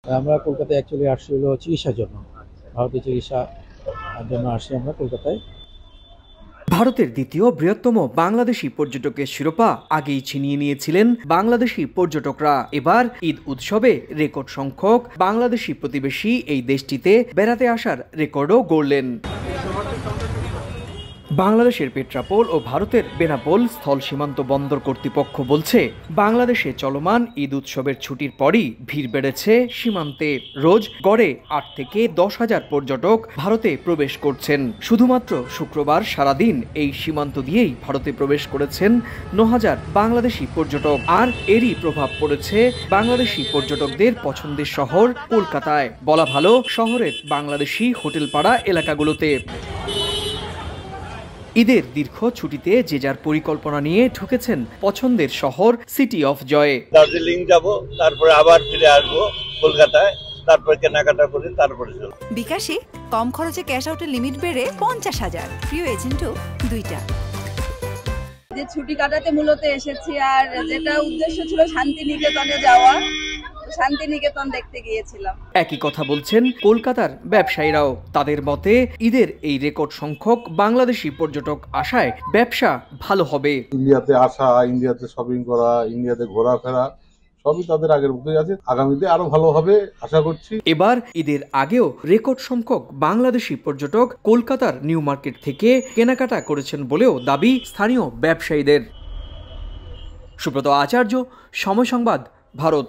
আমরা কলকাতায় অ্যাকচুয়ালি আসছি হলো চিকিৎসার জন্য। ভারতীয় চিকিৎসার জন্য আসছি আমরা কলকাতায়। ভারতের দ্বিতীয় বৃহত্তম বাংলাদেশি পর্যটকের শিরোপা আগেই ছিনিয়ে নিয়েছিলেন বাংলাদেশি পর্যটকরা। এবার ঈদ উৎসবে রেকর্ড সংখ্যক বাংলাদেশি প্রতিবেশী এই দেশটিতে বেড়াতে আসার রেকর্ডও গড়লেন। বাংলাদেশের পেট্রাপোল ও ভারতের বেনাপোল স্থল সীমান্ত বন্দর কর্তৃপক্ষ বলছে, বাংলাদেশে চলমান ঈদ উৎসবের ছুটির পরই ভিড় বেড়েছে সীমান্তে। রোজ গড়ে ৮ থেকে ১০ হাজার পর্যটক ভারতে প্রবেশ করছেন। শুধুমাত্র শুক্রবার সারাদিন এই সীমান্ত দিয়েই ভারতে প্রবেশ করেছেন ৯,০০০ বাংলাদেশি পর্যটক। আর এরই প্রভাব পড়েছে বাংলাদেশি পর্যটকদের পছন্দের শহর কলকাতায়, বলা ভালো শহরের বাংলাদেশি হোটেল পাড়া এলাকাগুলোতে। ঈদের দীর্ঘ ছুটিতে যে যার পরিকল্পনা নিয়ে ঢুকেছেন পছন্দের শহর সিটি অফ জয়ে। দার্জিলিং যাব, তারপরে আবার ফিরে আসবো কলকাতায়, তারপরে কেনাকাটা করি, তারপরে বিকাশে কম খরচে ক্যাশ আউটের লিমিট বেড়ে ৫০,০০০, প্রিয় এজেন্টও ২টা। যে ছুটি কাটাতে মূলত এসেছি, আর যেটা উদ্দেশ্য ছিল শান্তিনিকেতনে যাওয়া, শান্তিনিকেতন দেখতে গিয়েছিলাম। একই কথা বলছেন কলকাতার ব্যবসায়ীরাও। তাদের মতে ঈদের এই রেকর্ড সংখ্যক বাংলাদেশি পর্যটক আসায় ব্যবসা ভালো হবে। ইন্ডিয়াতে আসা, ইন্ডিয়াতে শপিং করা, ইন্ডিয়াতে ঘোরাফেরা সবই তাদের আগের মতোই আছে। আগামীতে আরো ভালো হবে আশা করছি। এবার ঈদের আগেও রেকর্ড সংখ্যক বাংলাদেশি পর্যটক কলকাতার নিউ মার্কেট থেকে কেনাকাটা করেছেন বলেও দাবি স্থানীয় ব্যবসায়ীদের। সুব্রত আচার্য, সময় সংবাদ, ভারত।